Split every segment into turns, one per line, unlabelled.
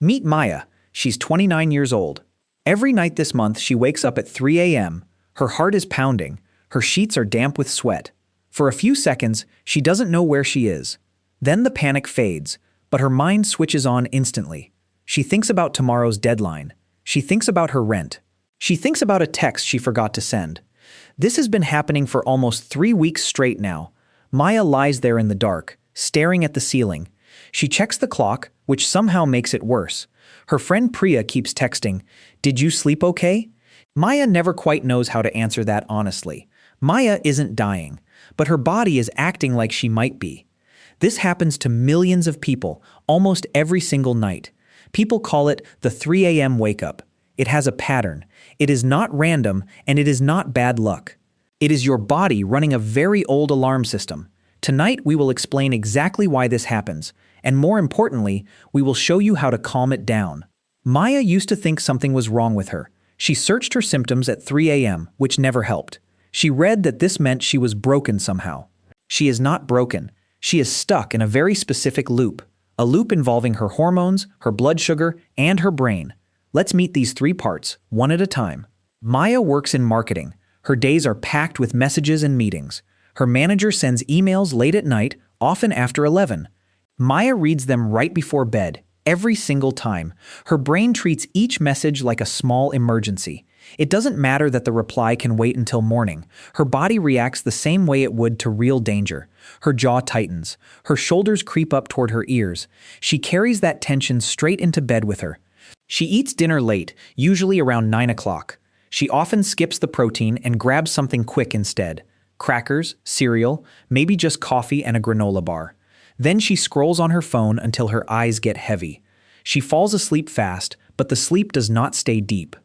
Meet Maya. She's 29 years old. Every night this month, she wakes up at 3 a.m. Her heart is pounding. Her sheets are damp with sweat. For a few seconds, she doesn't know where she is. Then the panic fades, but her mind switches on instantly. She thinks about tomorrow's deadline. She thinks about her rent. She thinks about a text she forgot to send. This has been happening for almost 3 weeks straight now. Maya lies there in the dark, staring at the ceiling. She checks the clock, which somehow makes it worse. Her friend Priya keeps texting, "Did you sleep okay?" Maya never quite knows how to answer that honestly. Maya isn't dying, but her body is acting like she might be. This happens to millions of people, almost every single night. People call it the 3 a.m. wake-up. It has a pattern. It is not random, and it is not bad luck. It is your body running a very old alarm system. Tonight, we will explain exactly why this happens, and more importantly, we will show you how to calm it down. Maya used to think something was wrong with her. She searched her symptoms at 3 a.m., which never helped. She read that this meant she was broken somehow. She is not broken. She is stuck in a very specific loop, a loop involving her hormones, her blood sugar, and her brain. Let's meet these 3 parts, one at a time. Maya works in marketing. Her days are packed with messages and meetings. Her manager sends emails late at night, often after 11. Maya reads them right before bed, every single time. Her brain treats each message like a small emergency. It doesn't matter that the reply can wait until morning. Her body reacts the same way it would to real danger. Her jaw tightens. Her shoulders creep up toward her ears. She carries that tension straight into bed with her. She eats dinner late, usually around 9 o'clock. She often skips the protein and grabs something quick instead. Crackers, cereal, maybe just coffee and a granola bar. Then she scrolls on her phone until her eyes get heavy. She falls asleep fast, but the sleep does not stay deep.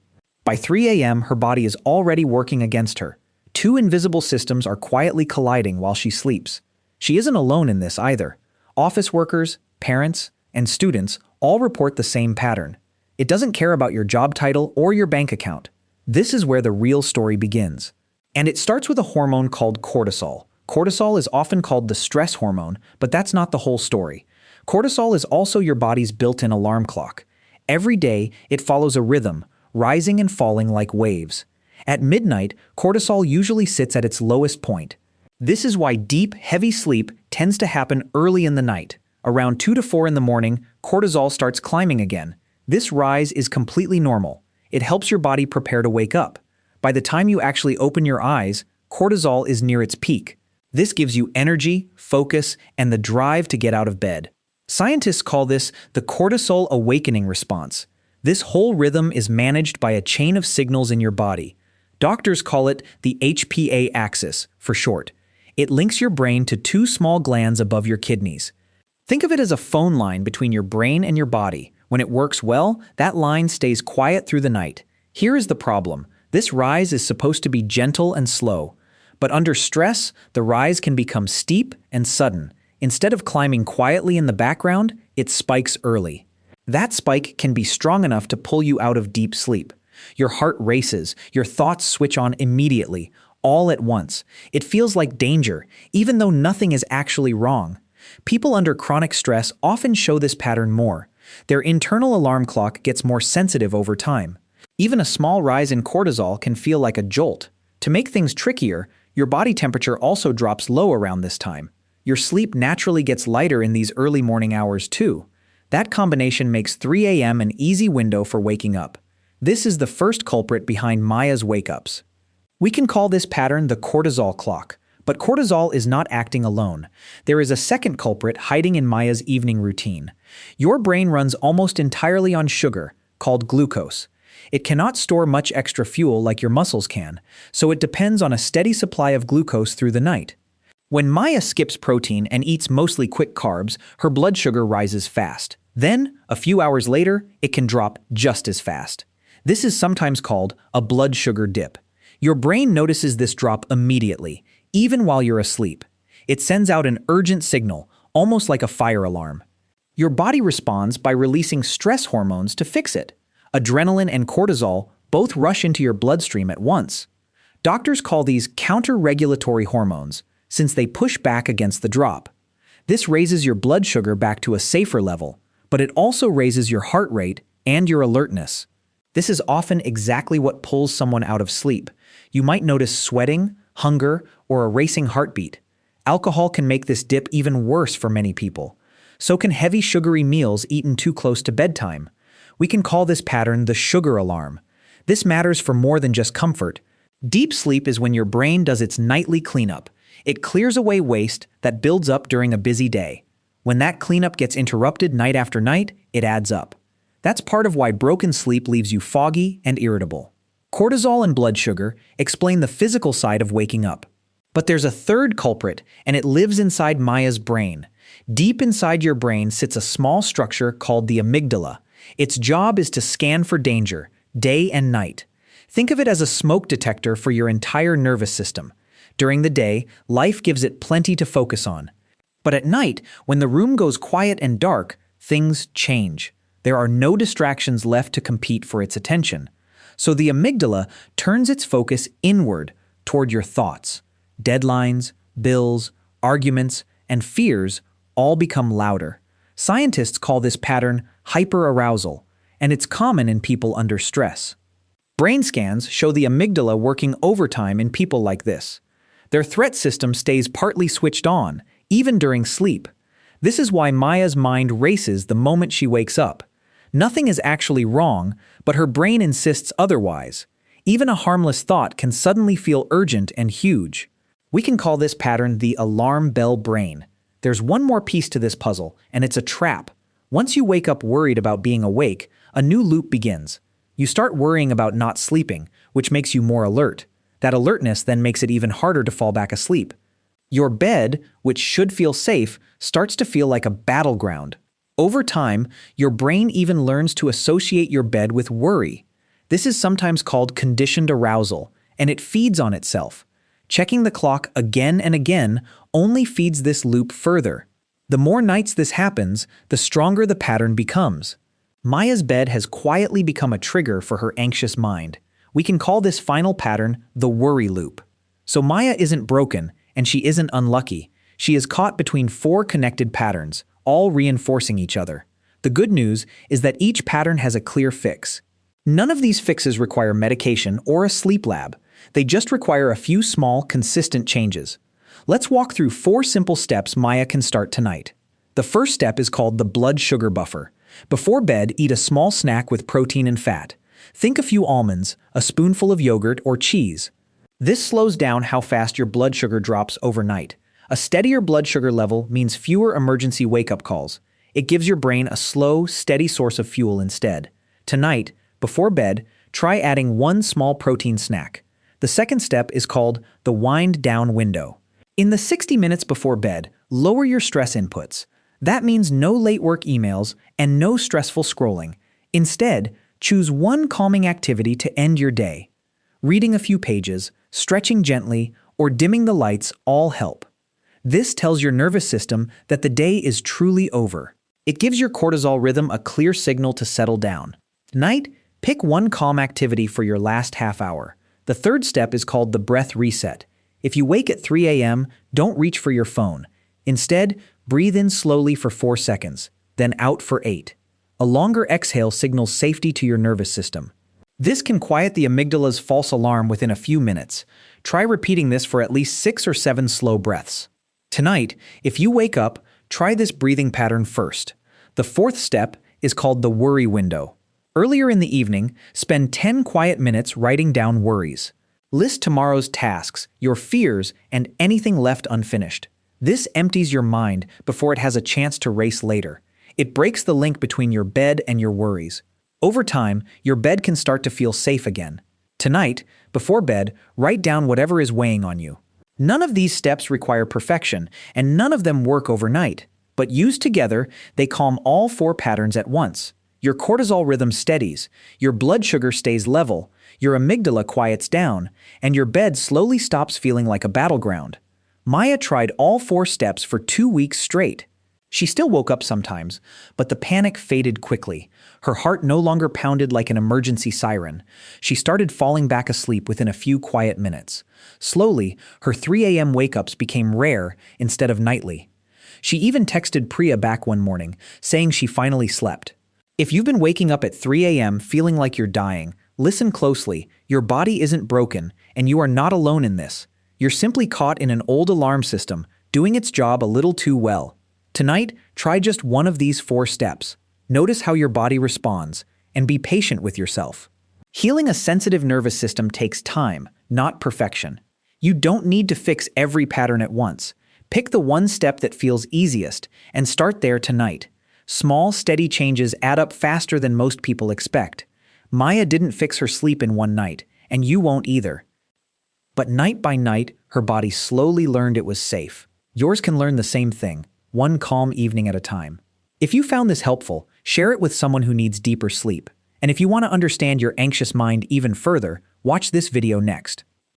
By 3 a.m., her body is already working against her. 2 invisible systems are quietly colliding while she sleeps. She isn't alone in this either. Office workers, parents, and students all report the same pattern. It doesn't care about your job title or your bank account. This is where the real story begins. And it starts with a hormone called cortisol. Cortisol is often called the stress hormone, but that's not the whole story. Cortisol is also your body's built-in alarm clock. Every day, it follows a rhythm, rising and falling like waves. At midnight, cortisol usually sits at its lowest point. This is why deep, heavy sleep tends to happen early in the night. Around 2 to 4 in the morning, cortisol starts climbing again. This rise is completely normal. It helps your body prepare to wake up. By the time you actually open your eyes, cortisol is near its peak. This gives you energy, focus, and the drive to get out of bed. Scientists call this the cortisol awakening response. This whole rhythm is managed by a chain of signals in your body. Doctors call it the HPA axis, for short. It links your brain to 2 small glands above your kidneys. Think of it as a phone line between your brain and your body. When it works well, that line stays quiet through the night. Here is the problem. This rise is supposed to be gentle and slow. But under stress, the rise can become steep and sudden. Instead of climbing quietly in the background, it spikes early. That spike can be strong enough to pull you out of deep sleep. Your heart races, your thoughts switch on immediately, all at once. It feels like danger, even though nothing is actually wrong. People under chronic stress often show this pattern more. Their internal alarm clock gets more sensitive over time. Even a small rise in cortisol can feel like a jolt. To make things trickier, your body temperature also drops low around this time. Your sleep naturally gets lighter in these early morning hours too. That combination makes 3 a.m. an easy window for waking up. This is the first culprit behind Maya's wake-ups. We can call this pattern the cortisol clock, but cortisol is not acting alone. There is a second culprit hiding in Maya's evening routine. Your brain runs almost entirely on sugar, called glucose. It cannot store much extra fuel like your muscles can, so it depends on a steady supply of glucose through the night. When Maya skips protein and eats mostly quick carbs, her blood sugar rises fast. Then, a few hours later, it can drop just as fast. This is sometimes called a blood sugar dip. Your brain notices this drop immediately, even while you're asleep. It sends out an urgent signal, almost like a fire alarm. Your body responds by releasing stress hormones to fix it. Adrenaline and cortisol both rush into your bloodstream at once. Doctors call these counter-regulatory hormones, since they push back against the drop. This raises your blood sugar back to a safer level, but it also raises your heart rate and your alertness. This is often exactly what pulls someone out of sleep. You might notice sweating, hunger, or a racing heartbeat. Alcohol can make this dip even worse for many people. So can heavy sugary meals eaten too close to bedtime. We can call this pattern the sugar alarm. This matters for more than just comfort. Deep sleep is when your brain does its nightly cleanup. It clears away waste that builds up during a busy day. When that cleanup gets interrupted night after night, it adds up. That's part of why broken sleep leaves you foggy and irritable. Cortisol and blood sugar explain the physical side of waking up. But there's a third culprit, and it lives inside Maya's brain. Deep inside your brain sits a small structure called the amygdala. Its job is to scan for danger, day and night. Think of it as a smoke detector for your entire nervous system. During the day, life gives it plenty to focus on. But at night, when the room goes quiet and dark, things change. There are no distractions left to compete for its attention. So the amygdala turns its focus inward toward your thoughts. Deadlines, bills, arguments, and fears all become louder. Scientists call this pattern hyperarousal, and it's common in people under stress. Brain scans show the amygdala working overtime in people like this. Their threat system stays partly switched on, even during sleep. This is why Maya's mind races the moment she wakes up. Nothing is actually wrong, but her brain insists otherwise. Even a harmless thought can suddenly feel urgent and huge. We can call this pattern the alarm bell brain. There's one more piece to this puzzle, and it's a trap. Once you wake up worried about being awake, a new loop begins. You start worrying about not sleeping, which makes you more alert. That alertness then makes it even harder to fall back asleep. Your bed, which should feel safe, starts to feel like a battleground. Over time, your brain even learns to associate your bed with worry. This is sometimes called conditioned arousal, and it feeds on itself. Checking the clock again and again only feeds this loop further. The more nights this happens, the stronger the pattern becomes. Maya's bed has quietly become a trigger for her anxious mind. We can call this final pattern the worry loop. So Maya isn't broken, and she isn't unlucky. She is caught between 4 connected patterns, all reinforcing each other. The good news is that each pattern has a clear fix. None of these fixes require medication or a sleep lab. They just require a few small, consistent changes. Let's walk through 4 simple steps Maya can start tonight. The first step is called the blood sugar buffer. Before bed, eat a small snack with protein and fat. Think a few almonds, a spoonful of yogurt, or cheese. This slows down how fast your blood sugar drops overnight. A steadier blood sugar level means fewer emergency wake-up calls. It gives your brain a slow, steady source of fuel instead. Tonight, before bed, try adding 1 small protein snack. The second step is called the wind-down window. In the 60 minutes before bed, lower your stress inputs. That means no late work emails and no stressful scrolling. Instead, choose one calming activity to end your day. Reading a few pages, stretching gently, or dimming the lights all help. This tells your nervous system that the day is truly over. It gives your cortisol rhythm a clear signal to settle down. Tonight, pick one calm activity for your last half hour. The third step is called the breath reset. If you wake at 3 a.m., don't reach for your phone. Instead, breathe in slowly for 4 seconds, then out for 8. A longer exhale signals safety to your nervous system. This can quiet the amygdala's false alarm within a few minutes. Try repeating this for at least 6 or 7 slow breaths. Tonight, if you wake up, try this breathing pattern first. The fourth step is called the worry window. Earlier in the evening, spend 10 quiet minutes writing down worries. List tomorrow's tasks, your fears, and anything left unfinished. This empties your mind before it has a chance to race later. It breaks the link between your bed and your worries. Over time, your bed can start to feel safe again. Tonight, before bed, write down whatever is weighing on you. None of these steps require perfection, and none of them work overnight. But used together, they calm all 4 patterns at once. Your cortisol rhythm steadies, your blood sugar stays level, your amygdala quiets down, and your bed slowly stops feeling like a battleground. Maya tried all 4 steps for 2 weeks straight. She still woke up sometimes, but the panic faded quickly. Her heart no longer pounded like an emergency siren. She started falling back asleep within a few quiet minutes. Slowly, her 3 a.m. wake-ups became rare instead of nightly. She even texted Priya back one morning, saying she finally slept. If you've been waking up at 3 a.m. feeling like you're dying, listen closely. Your body isn't broken, and you are not alone in this. You're simply caught in an old alarm system, doing its job a little too well. Tonight, try just one of these 4 steps. Notice how your body responds, and be patient with yourself. Healing a sensitive nervous system takes time, not perfection. You don't need to fix every pattern at once. Pick the one step that feels easiest, and start there tonight. Small, steady changes add up faster than most people expect. Maya didn't fix her sleep in one night, and you won't either. But night by night, her body slowly learned it was safe. Yours can learn the same thing, one calm evening at a time. If you found this helpful, share it with someone who needs deeper sleep. And if you want to understand your anxious mind even further, watch this video next.